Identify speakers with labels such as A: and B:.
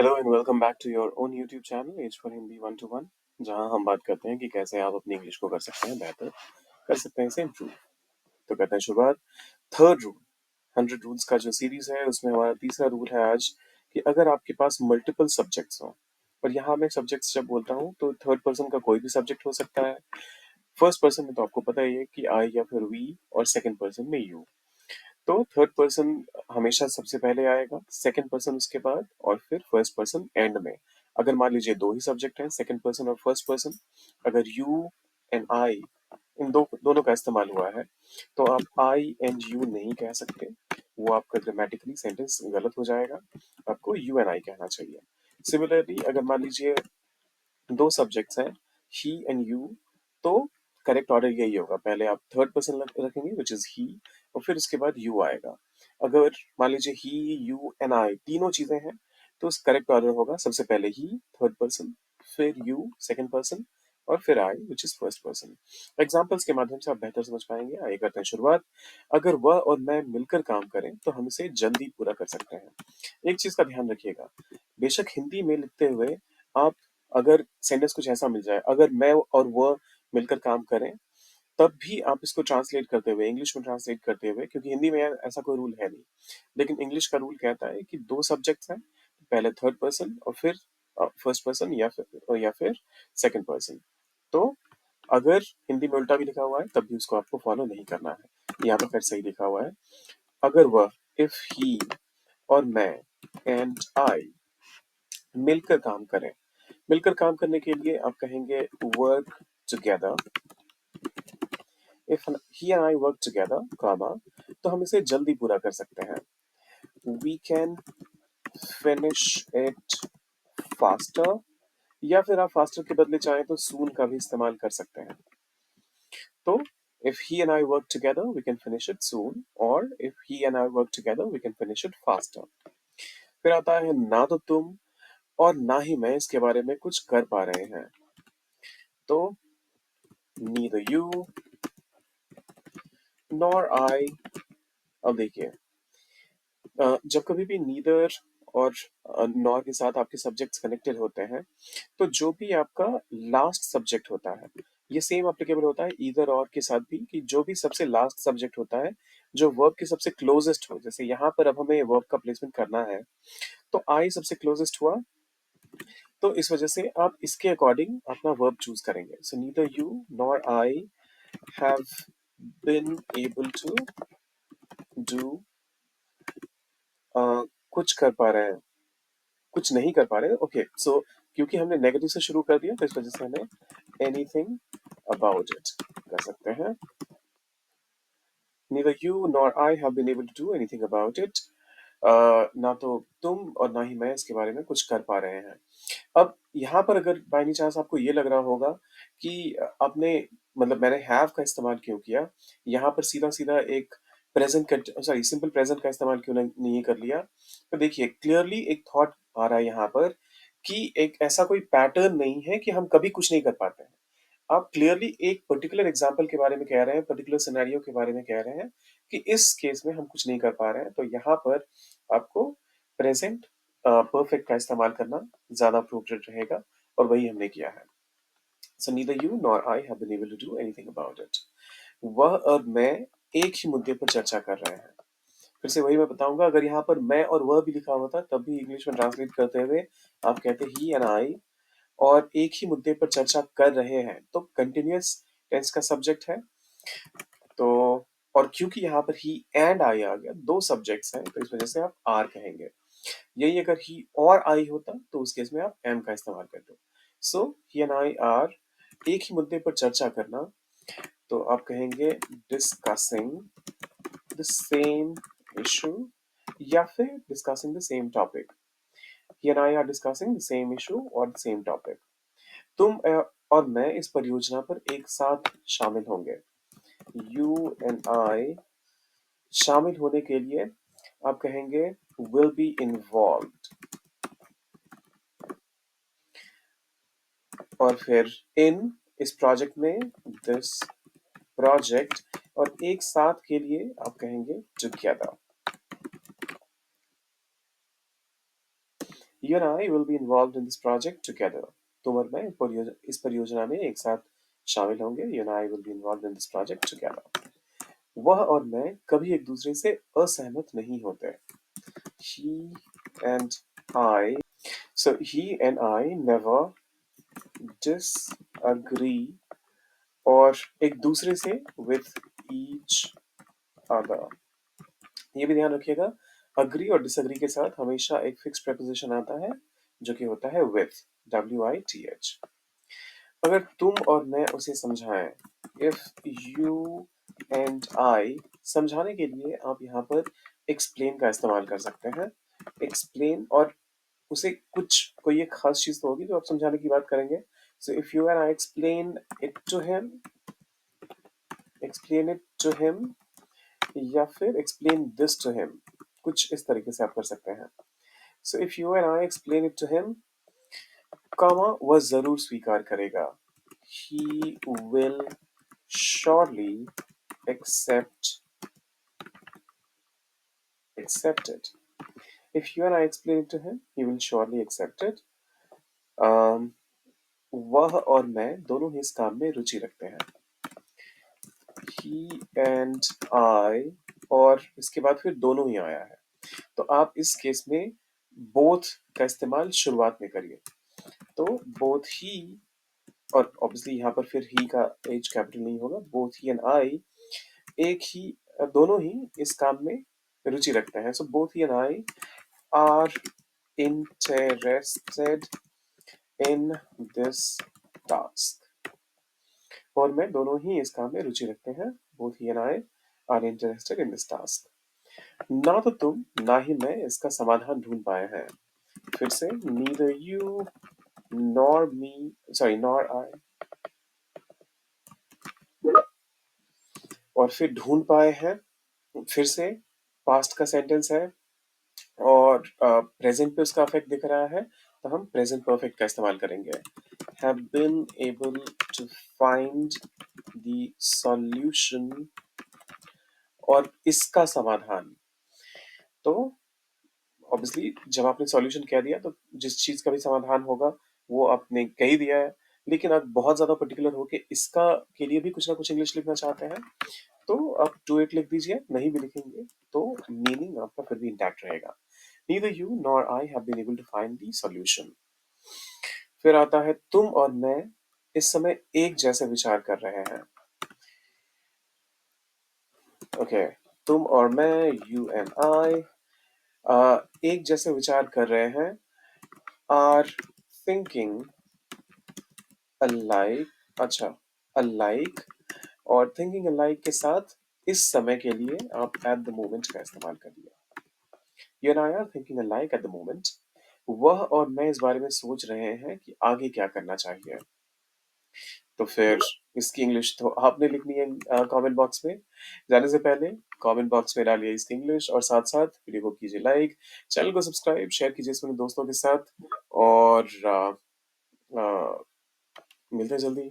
A: Hello and welcome back to your own YouTube channel as for Hindi 1 to 1, जहां हम बात करते हैं कि कैसे आप अपनी इंग्लिश को कर सकते हैं बेहतर, कर सकते हैं इसे इम्प्रूव। तो करते हैं शुरुआत। थर्ड रूल, 100 रूल्स का जो सीरीज है उसमें हमारा तीसरा रूल है आज कि अगर आपके पास मल्टीपल सब्जेक्ट्स हो, और यहाँ मैं सब्जेक्ट्स जब बोलता हूँ तो थर्ड पर्सन का कोई भी सब्जेक्ट हो सकता है। फर्स्ट पर्सन में तो आपको पता ही है कि आई या फिर वी, और सेकंड पर्सन में यू। तो थर्ड पर्सन हमेशा सबसे पहले आएगा, सेकंड पर्सन उसके बाद, और फिर फर्स्ट पर्सन एंड में। अगर मान लीजिए दो ही सब्जेक्ट हैं, सेकंड पर्सन और फर्स्ट पर्सन, अगर यू एंड आई इन दोनों का इस्तेमाल हुआ है तो आप आई एंड यू नहीं कह सकते। वो आपका ग्रामेटिकली सेंटेंस गलत हो जाएगा। आपको यू एंड आई कहना चाहिए। सिमिलरली अगर मान लीजिए दो सब्जेक्ट्स हैं, ही एंड यू, तो करेक्ट ऑर्डर यही होगा, पहले आप थर्ड पर्सन रखेंगे विच इज ही, और फिर उसके बाद यू आएगा। अगर मान लीजिए ही, यू एंड आई तीनों चीजें हैं तो करेक्ट ऑर्डर होगा सबसे पहले ही थर्ड पर्सन, फिर यू सेकंड पर्सन, और फिर I which is first person. Examples के माध्यम से आप बेहतर समझ पाएंगे। आइए करते हैं शुरुआत। अगर वह और मैं मिलकर काम करें तो हम इसे जल्दी पूरा कर सकते हैं। एक चीज का ध्यान रखिएगा, बेशक हिंदी में लिखते हुए आप अगर सेंटेंस कुछ ऐसा मिल जाए, अगर मैं और वह मिलकर काम करें, तब भी आप इसको ट्रांसलेट करते हुए, इंग्लिश में ट्रांसलेट करते हुए, क्योंकि हिंदी में यार ऐसा कोई रूल है नहीं, लेकिन इंग्लिश का रूल कहता है कि दो सब्जेक्ट्स हैं, पहले थर्ड पर्सन और फिर फर्स्ट पर्सन या फिर सेकंड पर्सन। तो अगर हिंदी में उल्टा भी लिखा हुआ है तब भी उसको आपको फॉलो नहीं करना है। यहाँ पे फिर सही लिखा हुआ है, अगर वह, इफ ही, और मैं, एंड आई मिलकर काम करें। मिलकर काम करने के लिए आप कहेंगे work together. If he and I work together comma, तो हम इसे जल्दी पूरा कर सकते हैं। We can finish it faster, या फिर आप फास्टर के बदले चाहें तो सून का भी इस्तेमाल कर सकते हैं। तो if he and I work together we can finish it soon, or if he and I work together we can finish it faster। फिर आता है ना तो तुम और ना ही मैं इसके बारे में कुछ कर पा रहे हैं। तो neither you nor I। अब देखिए, जब कभी भी नीदर और नॉर के साथ आपके सब्जेक्ट्स कनेक्टेड होते हैं तो जो भी आपका लास्ट सब्जेक्ट होता है, ये सेम एप्लीकेबल होता है ईदर और के साथ भी, कि जो भी सबसे लास्ट सब्जेक्ट होता है जो वर्ब के सबसे क्लोजेस्ट हो। जैसे यहाँ पर अब हमें वर्ब का प्लेसमेंट करना है, तो आई सबसे क्लोजेस्ट हुआ, तो इस वजह से आप इसके अकॉर्डिंग अपना वर्ब चूज करेंगे। So neither you nor I have been able to do, कुछ कर पा रहे हैं, कुछ नहीं कर पा रहे। ओके, सो क्योंकि हमने नेगेटिव से शुरू कर दिया तो इस वजह से हमें एनीथिंग अबाउट इट कर सकते हैं। Neither you nor I have been able to do anything about it। ना तो तुम और ना ही मैं इसके बारे में कुछ कर पा रहे हैं। अब यहाँ पर अगर बाय एनी चांस आपको ये लग रहा होगा कि आपने, मतलब मैंने हैव का इस्तेमाल क्यों किया, यहाँ पर सीधा सीधा एक प्रेजेंट, सॉरी सिंपल प्रेजेंट का इस्तेमाल क्यों नहीं कर लिया। तो देखिए क्लियरली एक थॉट आ रहा है यहाँ पर कि एक ऐसा कोई पैटर्न नहीं है कि हम कभी कुछ नहीं कर पाते हैं। आप क्लियरली एक पर्टिकुलर एग्जाम्पल के बारे में कह रहे हैं, पर्टिकुलर सिनेरियो के बारे में कह रहे हैं कि इस केस में हम कुछ नहीं कर पा रहे हैं, तो यहाँ पर आपको प्रेजेंट परफेक्ट का इस्तेमाल करना ज्यादा अप्रोप्रिएट रहेगा, और वही हमने किया है। So neither you nor I have been able to do anything about it. वह और मैं एक ही मुद्दे पर चर्चा कर रहे हैं। फिर से वही मैं बताऊंगा, अगर यहाँ पर मैं और वह भी लिखा होता तब भी इंग्लिश में ट्रांसलेट करते हुए आप कहते ही एंड आई, और एक ही मुद्दे पर चर्चा कर रहे हैं, तो कंटिन्यूअस टेंस का सब्जेक्ट है। तो और क्योंकि यहाँ पर ही एंड आई आ गया, दो सब्जेक्ट्स हैं, तो इस वजह से आप आर कहेंगे। यही अगर ही और आई होता तो उस केस में आप एम का इस्तेमाल करते। सो ही एंड आई आर, एक ही मुद्दे पर चर्चा करना, तो आप कहेंगे डिस्कसिंग द सेम इशू, या फिर discussing the same topic. He and I R discussing the same issue और द सेम टॉपिक। तुम और मैं इस परियोजना पर एक साथ शामिल होंगे। यू एंड आई, शामिल होने के लिए आप कहेंगे विल बी इन्वॉल्व्ड, और फिर इन, इस प्रोजेक्ट में, दिस प्रोजेक्ट, और एक साथ के लिए आप कहेंगे together. You and I will be involved in this project together. तुम और मैं इस परियोजना में एक साथ शामिल होंगे. You and I will be involved in this project together. वह और मैं कभी एक दूसरे से असहमत नहीं होते. He and I. So he and I never disagree और एक दूसरे से with each other. ये भी ध्यान रखिएगा, अग्री और डिसएग्री के साथ हमेशा एक फिक्स प्रेपोजिशन आता है जो कि होता है with, WITH. अगर तुम और मैं उसे समझाएं, if you and I, समझाने के लिए आप यहाँ पर explain का इस्तेमाल कर सकते हैं. explain और उसे कुछ कोई एक खास चीज तो होगी जो आप समझाने की बात करेंगे. So if you and I explain it to him या फिर explain this to him, कुछ इस तरीके से आप कर सकते हैं. So if you and I explain it to him, comma, वह जरूर स्वीकार करेगा. He will surely accept it. If you and I explain it to him, he will surely accept it. वह और मैं दोनों ही इस काम में रुचि रखते हैं. He and I और इसके बाद फिर दोनों ही आया है, तो आप इस केस में both का इस्तेमाल शुरुआत में करिए. तो both he और ऑब्वियसली यहाँ पर फिर ही का H कैपिटल नहीं होगा. both he and I एक ही दोनों ही इस काम में रुचि रखते हैं. So both he and I are interested in this task. और मैं दोनों ही इस काम में रुचि रखते हैं. Both he and I are interested in this task. ना तो तुम ना ही मैं इसका समाधान ढूंढ पाए हैं. फिर से neither you nor me, sorry, nor I. और फिर ढूंढ पाए हैं, फिर से पास्ट का सेंटेंस है और प्रेजेंट पे उसका अफेक्ट दिख रहा है, तो हम प्रेजेंट परफेक्ट का इस्तेमाल करेंगे. Have been able to find the solution और इसका समाधान. तो ऑब्वियसली जब आपने सॉल्यूशन कह दिया तो जिस चीज का भी समाधान होगा वो आपने कह ही दिया है, लेकिन आप बहुत ज्यादा पर्टिकुलर होके इसका के लिए भी कुछ ना कुछ इंग्लिश लिखना चाहते हैं तो आप टू इट लिख दीजिए. नहीं भी लिखेंगे तो मीनिंग आपका फिर भी इंटैक्ट रहेगा. Neither you nor I have been able to find the solution. फिर आता है तुम और मैं इस समय एक जैसे विचार कर रहे हैं. ओके, तुम और मैं, you and I, एक जैसे विचार कर रहे हैं. are thinking alike. अच्छा, alike और thinking alike के साथ इस समय के लिए आप at the moment का इस्तेमाल करिए. You and I are thinking alike at the moment. वह और मैं इस बारे में सोच रहे हैं कि आगे क्या करना चाहिए. तो फिर इसकी इंग्लिश तो आपने लिखनी है कमेंट बॉक्स में. जाने से पहले कमेंट बॉक्स में डालिए इसकी इंग्लिश और साथ साथ वीडियो को कीजिए लाइक, चैनल को सब्सक्राइब, शेयर कीजिए अपने दोस्तों के साथ और मिलते हैं जल्दी.